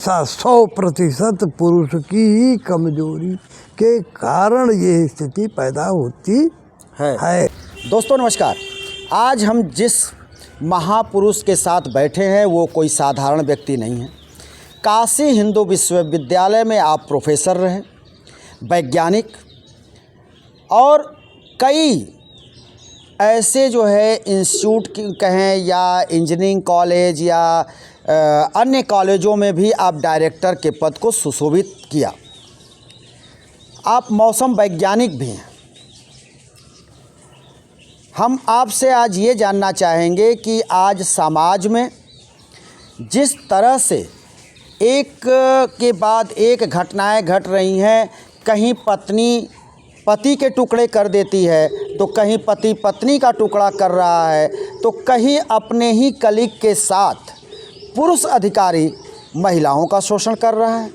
100% पुरुष की ही कमजोरी के कारण ये स्थिति पैदा होती है। दोस्तों नमस्कार। आज हम जिस महापुरुष के साथ बैठे हैं वो कोई साधारण व्यक्ति नहीं है। काशी हिंदू विश्वविद्यालय में आप प्रोफेसर रहे, वैज्ञानिक और कई ऐसे जो है इंस्टीट्यूट कहें या इंजीनियरिंग कॉलेज या अन्य कॉलेजों में भी आप डायरेक्टर के पद को सुशोभित किया। आप मौसम वैज्ञानिक भी हैं। हम आपसे आज ये जानना चाहेंगे कि आज समाज में जिस तरह से एक के बाद एक घटनाएं घट रही हैं, कहीं पत्नी पति के टुकड़े कर देती है तो कहीं पति पत्नी का टुकड़ा कर रहा है, तो कहीं अपने ही कलीग के साथ पुरुष अधिकारी महिलाओं का शोषण कर रहा है,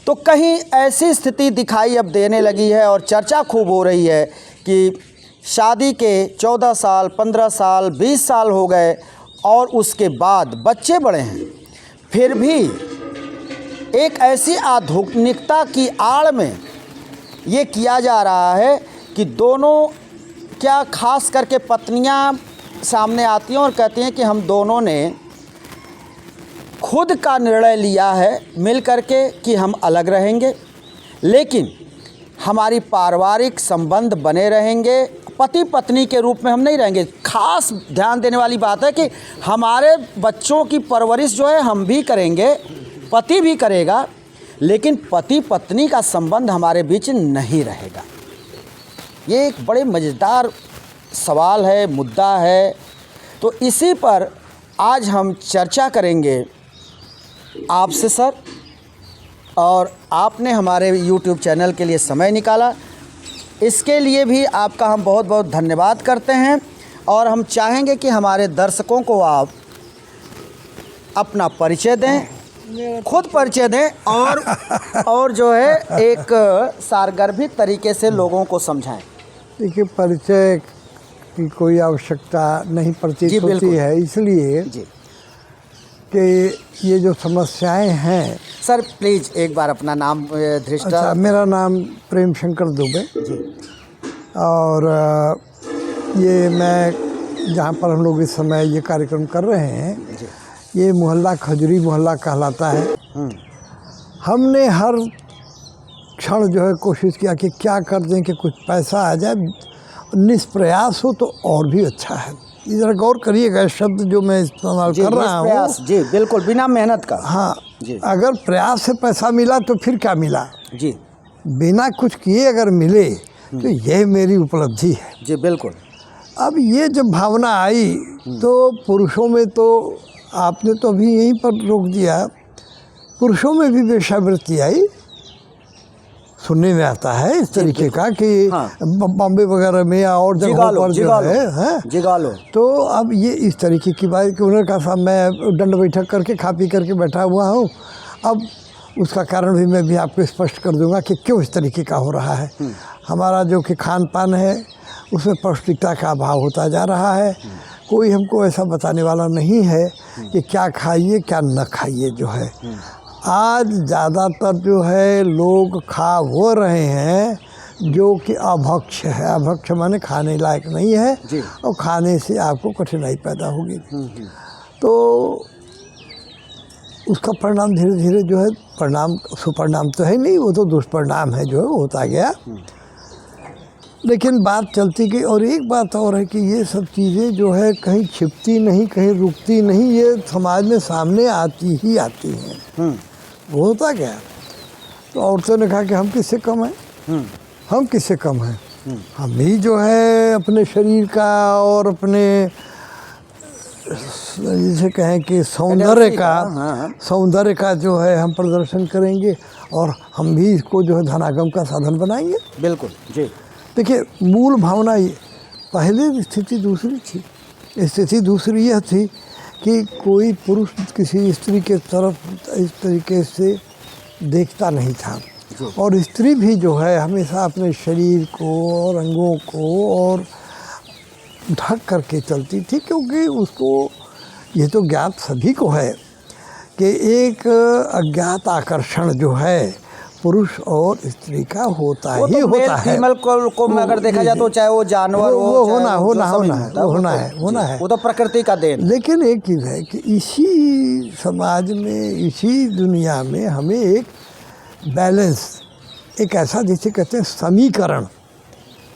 तो कहीं ऐसी स्थिति दिखाई अब देने लगी है और चर्चा खूब हो रही है कि शादी के 14 साल 15 साल 20 साल हो गए और उसके बाद बच्चे बड़े हैं, फिर भी एक ऐसी आधुनिकता की आड़ में ये किया जा रहा है कि दोनों क्या खास करके पत्नियां सामने आती हैं और कहती हैं कि हम दोनों ने खुद का निर्णय लिया है मिल करके कि हम अलग रहेंगे, लेकिन हमारी पारिवारिक संबंध बने रहेंगे, पति पत्नी के रूप में हम नहीं रहेंगे। खास ध्यान देने वाली बात है कि हमारे बच्चों की परवरिश जो है हम भी करेंगे, पति भी करेगा, लेकिन पति पत्नी का संबंध हमारे बीच नहीं रहेगा। ये एक बड़े मज़ेदार सवाल है, मुद्दा है। तो इसी पर आज हम चर्चा करेंगे आपसे सर, और आपने हमारे YouTube चैनल के लिए समय निकाला, इसके लिए भी आपका हम बहुत बहुत धन्यवाद करते हैं। और हम चाहेंगे कि हमारे दर्शकों को आप अपना परिचय दें, खुद परिचय दें और जो है एक सारगर्भित तरीके से लोगों को समझाएं। देखिए, परिचय की कोई आवश्यकता नहीं प्रतीत होती है, इसलिए कि ये जो समस्याएं हैं। सर प्लीज़ एक बार अपना नाम धृष्टा। अच्छा, मेरा नाम प्रेम शंकर दुबे जी। और ये मैं जहाँ पर हम लोग इस समय ये कार्यक्रम कर रहे हैं जी, ये मोहल्ला खजूरी मोहल्ला कहलाता है। हमने हर क्षण जो है कोशिश किया कि क्या कर दें कि कुछ पैसा आ जाए, निष्प्रयास हो तो और भी अच्छा है। इधर गौर करिएगा, शब्द जो मैं इस्तेमाल कर रहा हूँ जी, बिल्कुल बिना मेहनत का। हाँ जी। अगर प्रयास से पैसा मिला तो फिर क्या मिला जी, बिना कुछ किए अगर मिले तो यह मेरी उपलब्धि है जी बिल्कुल। अब ये जब भावना आई तो पुरुषों में तो आपने तो अभी यहीं पर रोक दिया, पुरुषों में भी वेश्यावृत्ति आई। सुनने में आता है इस तरीके का कि बॉम्बे वगैरह में या और जगहों पर जो है जिगालो। तो अब ये इस तरीके की बात कि उन्होंने कहा साहब मैं दंड बैठक करके खा पी करके बैठा हुआ हूँ। अब उसका कारण भी मैं भी आपको स्पष्ट कर दूंगा कि क्यों इस तरीके का हो रहा है। हमारा जो कि खान पान है उसमें पौष्टिकता का अभाव होता जा रहा है। कोई हमको ऐसा बताने वाला नहीं है कि क्या खाइए क्या न खाइए। जो है आज ज़्यादातर जो है लोग खा वो रहे हैं जो कि अभक्ष है। अभक्ष माने खाने लायक नहीं है और खाने से आपको कठिनाई पैदा होगी। तो उसका परिणाम धीरे धीरे जो है, परिणाम सुपरिणाम तो है नहीं, वो तो दुष्परिणाम है जो है होता गया। लेकिन बात चलती गई। और एक बात और है कि ये सब चीज़ें जो है कहीं छिपती नहीं, कहीं रुकती नहीं, ये समाज में सामने आती ही आती हैं। वो होता क्या, तो औरतों ने कहा कि हम किससे कम हैं, हम किससे कम हैं, हम ही जो है अपने शरीर का और अपने जिसे कहें कि सौंदर्य का जो है हम प्रदर्शन करेंगे और हम भी इसको जो है धनागम का साधन बनाएंगे। बिल्कुल जी। देखिए, मूल भावना ये, पहले स्थिति दूसरी थी। स्थिति दूसरी यह थी कि कोई पुरुष किसी स्त्री के तरफ इस तरीके से देखता नहीं था और स्त्री भी जो है हमेशा अपने शरीर को और अंगों को और ढक करके चलती थी, क्योंकि उसको ये तो ज्ञात सभी को है कि एक अज्ञात आकर्षण जो है पुरुष और स्त्री का होता वो ही तो मेल होता है। फीमेल को अगर देखा जाए तो चाहे वो जानवर हो, वो चाहे होना जो होना सभी होना में है, होता है, वो होना तो- है, होना जी, है। वो तो प्रकृति का देन है। लेकिन एक चीज़ है कि इसी समाज में, इसी दुनिया में हमें एक बैलेंस, एक ऐसा जिसे कहते हैं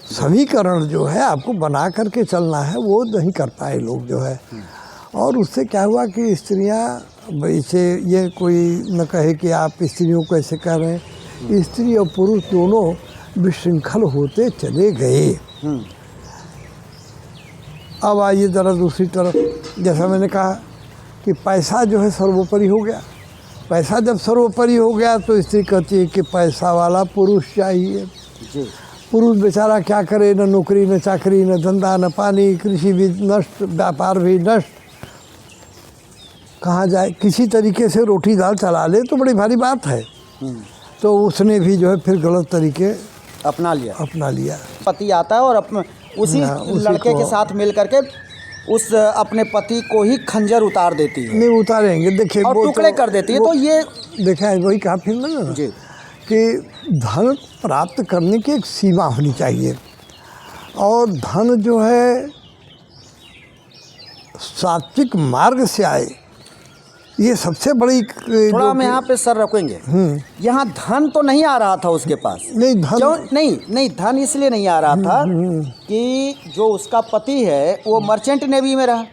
समीकरण जो है आपको बना करके चलना है, वो नहीं कर पाए लोग जो है। और उससे क्या हुआ कि स्त्रियां, इसे ये कोई न कहे कि आप स्त्रियों को ऐसे कह रहे हैं, स्त्री और पुरुष दोनों विशृंखल होते चले गए। अब आइए ज़रा दूसरी तरफ, जैसा मैंने कहा कि पैसा जो है सर्वोपरि हो गया। पैसा जब सर्वोपरि हो गया तो स्त्री कहती है कि पैसा वाला पुरुष चाहिए। जी पुरुष बेचारा क्या करे, न नौकरी न चाकरी न धंधा न पानी, कृषि भी नष्ट, व्यापार भी नष्ट, कहाँ जाए, किसी तरीके से रोटी दाल चला ले तो बड़ी भारी बात है। तो उसने भी जो है फिर गलत तरीके अपना लिया। पति आता है और उसी लड़के के साथ मिल करके उस अपने पति को ही खंजर उतार देती है। नहीं उतारेंगे, देखिए और वो टुकड़े कर देती है। तो ये देखा है, वही कहा फिर ना जी कि धन प्राप्त करने की एक सीमा होनी चाहिए, और धन जो है सात्विक मार्ग से आए, ये सबसे बड़ी थोड़ा हम यहाँ पे सर रखेंगे। यहाँ धन तो नहीं आ रहा था उसके पास। नहीं धन क्यों नहीं धन इसलिए नहीं आ रहा था कि जो उसका पति है वो मर्चेंट नेवी में रहा,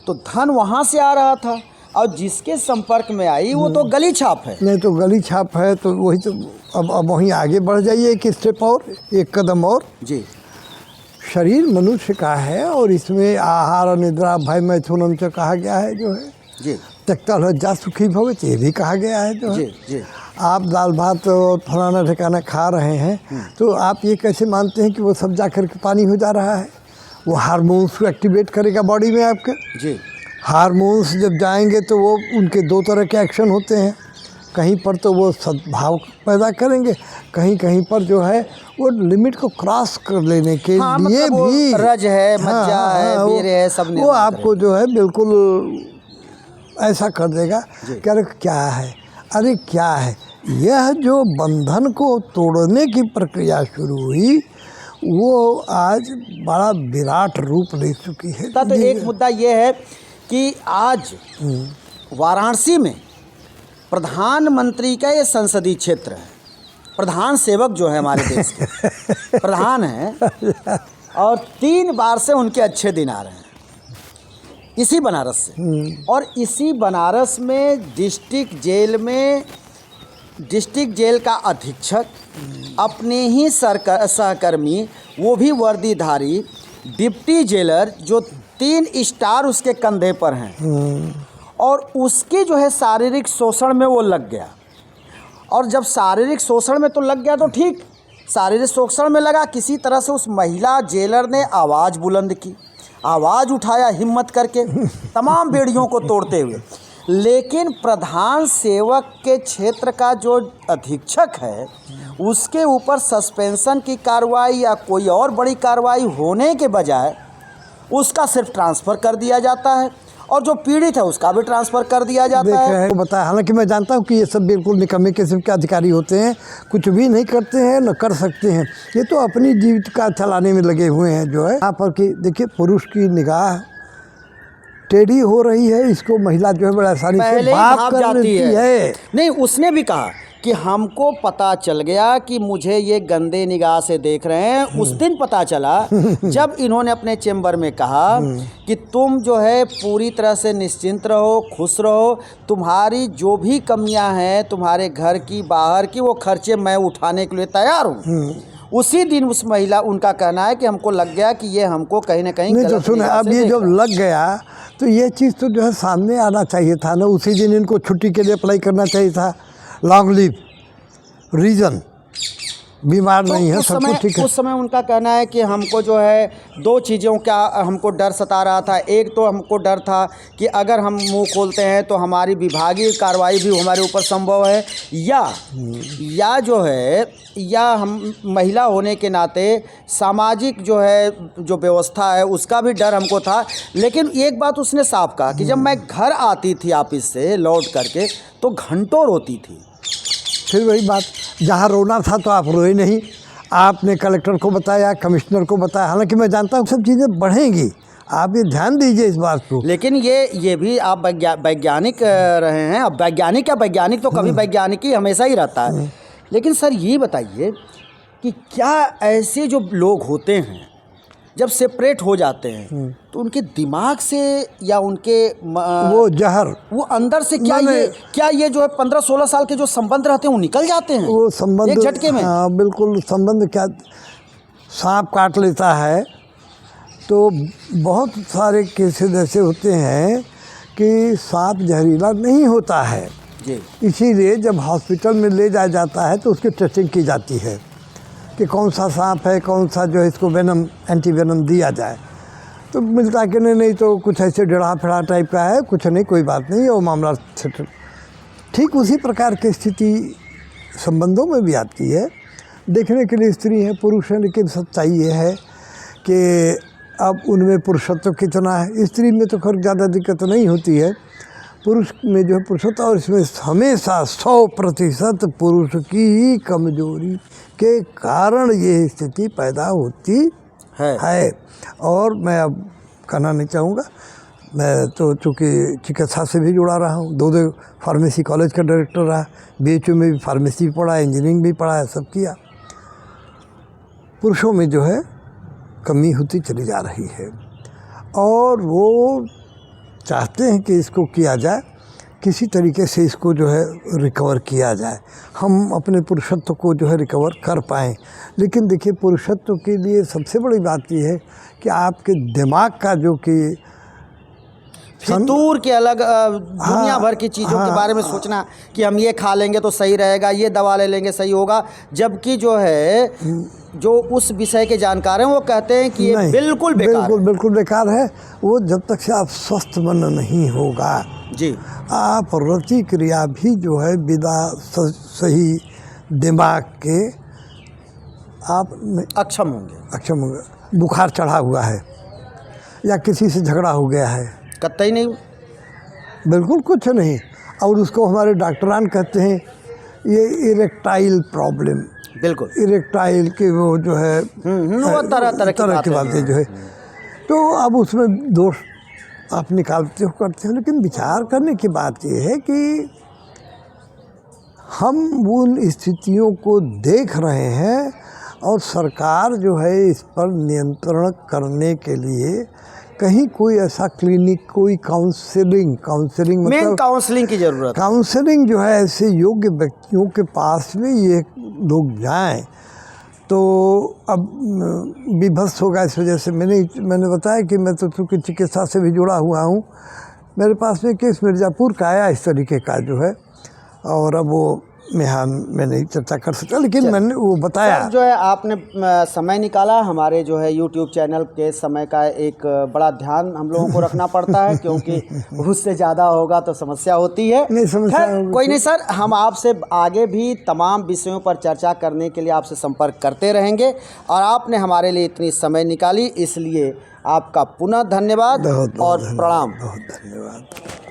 तो धन वहाँ से आ रहा था, और जिसके संपर्क में आई वो तो गली छाप है। नहीं तो गली छाप है, तो वही तो अब वहीं आगे बढ़ जाइए एक स्टेप और, एक कदम और। जी शरीर मनुष्य का है और इसमें आहार और निद्रा भय मैथुनम से कहा गया है जो है। जी त्यक्ता लज्जा सुखी भवित, ये भी कहा गया है जो है। जी आप दाल भात और फलाना ठिकाना खा रहे हैं, तो आप ये कैसे मानते हैं कि वो सब जा करके पानी हो जा रहा है? वो हार्मोन्स को एक्टिवेट करेगा बॉडी में आपके। जी हार्मोन्स जब जाएंगे तो वो उनके दो तरह के एक्शन होते हैं। कहीं पर तो वो सद्भाव पैदा करेंगे, कहीं कहीं पर जो है वो लिमिट को क्रॉस कर लेने के लिए मतलब वो भी रज है, मज्जा है, वीर है, सब वो निर्माण आपको जो है बिल्कुल ऐसा कर देगा कि अरे क्या है, अरे क्या है। यह जो बंधन को तोड़ने की प्रक्रिया शुरू हुई वो आज बड़ा विराट रूप ले चुकी है। तो एक मुद्दा ये है कि आज वाराणसी में प्रधानमंत्री का ये संसदीय क्षेत्र है, प्रधान सेवक जो है हमारे देश के प्रधान हैं, और 3 बार से उनके अच्छे दिन आ रहे हैं इसी बनारस से। और इसी बनारस में डिस्ट्रिक्ट जेल का अधीक्षक, अपने ही सहकर्मी, वो भी वर्दीधारी डिप्टी जेलर, जो 3 स्टार उसके कंधे पर हैं, और उसके जो है शारीरिक शोषण में वो लग गया। और जब शारीरिक शोषण में तो लग गया तो ठीक, शारीरिक शोषण में लगा, किसी तरह से उस महिला जेलर ने आवाज़ बुलंद की, आवाज़ उठाया हिम्मत करके तमाम बेड़ियों को तोड़ते हुए। लेकिन प्रधान सेवक के क्षेत्र का जो अधीक्षक है उसके ऊपर सस्पेंशन की कार्रवाई या कोई और बड़ी कार्रवाई होने के बजाय उसका सिर्फ ट्रांसफ़र कर दिया जाता है, और जो पीड़ित है उसका भी ट्रांसफ़र कर दिया जाता है। बताया, हालांकि मैं जानता हूं कि ये सब बिल्कुल निकम्मे किस्म के अधिकारी होते हैं, कुछ भी नहीं करते हैं न कर सकते हैं, ये तो अपनी जीविका चलाने में लगे हुए हैं जो है। यहाँ पर कि देखिए पुरुष की निगाह टेढ़ी हो रही है, इसको महिला जो है बड़ा आसानी से भाप कर लेती है। नहीं, उसने भी कहा कि हमको पता चल गया कि मुझे ये गंदे निगाह से देख रहे हैं। उस दिन पता चला जब इन्होंने अपने चेंबर में कहा कि तुम जो है पूरी तरह से निश्चिंत रहो, खुश रहो, तुम्हारी जो भी कमियां हैं तुम्हारे घर की बाहर की, वो खर्चे मैं उठाने के लिए तैयार हूँ। उसी दिन उस महिला, उनका कहना है कि हमको लग गया कि ये हमको कहीं ना कहीं नहीं तो सुने, अब ये जब लग गया तो ये चीज़ तो जो है सामने आना चाहिए था ना। उसी दिन इनको छुट्टी के लिए अप्लाई करना चाहिए था, लॉन्ग लीव रीज़न, बीमार नहीं है, उस सब समय कुछ ठीक है। उस समय उनका कहना है कि हमको जो है 2 चीज़ों का हमको डर सता रहा था। एक तो हमको डर था कि अगर हम मुंह खोलते हैं तो हमारी विभागीय कार्रवाई भी हमारे ऊपर संभव है, या जो है या हम महिला होने के नाते सामाजिक जो है जो व्यवस्था है उसका भी डर हमको था। लेकिन एक बात उसने साफ कहा कि जब मैं घर आती थी ऑफिस से लौट करके तो घंटों रोती थी। फिर वही बात, जहाँ रोना था तो आप रोए नहीं। आपने कलेक्टर को बताया, कमिश्नर को बताया, हालांकि मैं जानता हूँ सब चीज़ें बढ़ेंगी, आप ये ध्यान दीजिए इस बात को। लेकिन ये भी आप वैज्ञानिक रहे हैं। अब वैज्ञानिक तो कभी वैज्ञानिक ही हमेशा ही रहता है। लेकिन सर ये बताइए कि क्या ऐसे जो लोग होते हैं जब सेपरेट हो जाते हैं तो उनके दिमाग से या उनके वो जहर, वो अंदर से क्या ये जो है 15-16 साल के जो संबंध रहते हैं वो निकल जाते हैं वो संबंध एक झटके में? हाँ बिल्कुल, संबंध क्या, सांप काट लेता है तो बहुत सारे केसेस ऐसे होते हैं कि सांप जहरीला नहीं होता है जी। इसीलिए जब हॉस्पिटल में ले जाया जाता है तो उसकी टेस्टिंग की जाती है कि कौन सा सांप है, कौन सा जो है इसको वेनम, एंटी वेनम दिया जाए। तो मिलता कि नहीं तो कुछ ऐसे डड़ा फड़ा टाइप का है, कुछ नहीं, कोई बात नहीं है, वो मामला सेटल। ठीक उसी प्रकार की स्थिति संबंधों में भी आती है। देखने के लिए स्त्री है, पुरुष है, लेकिन सच्चाई ये है कि अब उनमें पुरुषत्व कितना है। स्त्री में तो खैर ज़्यादा दिक्कत नहीं होती है, पुरुष में जो है पुरुषत्व, और इसमें हमेशा 100% पुरुष की ही कमजोरी के कारण ये स्थिति पैदा होती है। और मैं अब कहना नहीं चाहूँगा, मैं तो चूँकि चिकित्सा से भी जुड़ा रहा हूँ, 2 फार्मेसी कॉलेज का डायरेक्टर रहा, BHU में भी फार्मेसी भी पढ़ा, इंजीनियरिंग भी पढ़ा है, सब किया। पुरुषों में जो है कमी होती चली जा रही है और वो चाहते हैं कि इसको किया जाए, किसी तरीके से इसको जो है रिकवर किया जाए, हम अपने पुरुषत्व को जो है रिकवर कर पाएँ। लेकिन देखिए, पुरुषत्व के लिए सबसे बड़ी बात ये है कि आपके दिमाग का जो कि फितूर के अलग दुनिया भर की चीज़ों के बारे में सोचना कि हम ये खा लेंगे तो सही रहेगा, ये दवा ले लेंगे सही होगा, जबकि जो है जो उस विषय के जानकार हैं वो कहते हैं कि ये बिल्कुल बेकार है। वो जब तक से आप स्वस्थ मन नहीं होगा जी, आप रति क्रिया भी जो है बिना सही दिमाग के आप अक्षम होंगे। बुखार चढ़ा हुआ है या किसी से झगड़ा हो गया है, कतई नहीं, बिल्कुल कुछ नहीं, और उसको हमारे डॉक्टरान कहते हैं ये इरेक्टाइल प्रॉब्लम, बिल्कुल इरेक्टाइल के वो जो है वो तरह की बातें जो है। तो अब उसमें दोष आप निकालते हो, करते हो, लेकिन विचार करने की बात ये है कि हम उन स्थितियों को देख रहे हैं और सरकार जो है इस पर नियंत्रण करने के लिए कहीं कोई ऐसा क्लिनिक, कोई काउंसलिंग मतलब काउंसलिंग की ज़रूरत, काउंसलिंग जो है ऐसे योग्य व्यक्तियों के पास में ये लोग जाएं तो अब विभत्स होगा। इस वजह से मैंने बताया कि मैं तो चूँकि चिकित्सा से भी जुड़ा हुआ हूँ, मेरे पास में केस मिर्ज़ापुर का आया इस तरीके का जो है, और अब वो मैं नहीं चर्चा कर सकता, लेकिन मैंने वो बताया। जो है आपने समय निकाला, हमारे जो है YouTube चैनल के समय का एक बड़ा ध्यान हम लोगों को रखना पड़ता है क्योंकि उससे ज़्यादा होगा तो समस्या होती है। कोई नहीं सर, हम आपसे आगे भी तमाम विषयों पर चर्चा करने के लिए आपसे संपर्क करते रहेंगे, और आपने हमारे लिए इतनी समय निकाली, इसलिए आपका पुनः धन्यवाद और प्रणाम। बहुत धन्यवाद।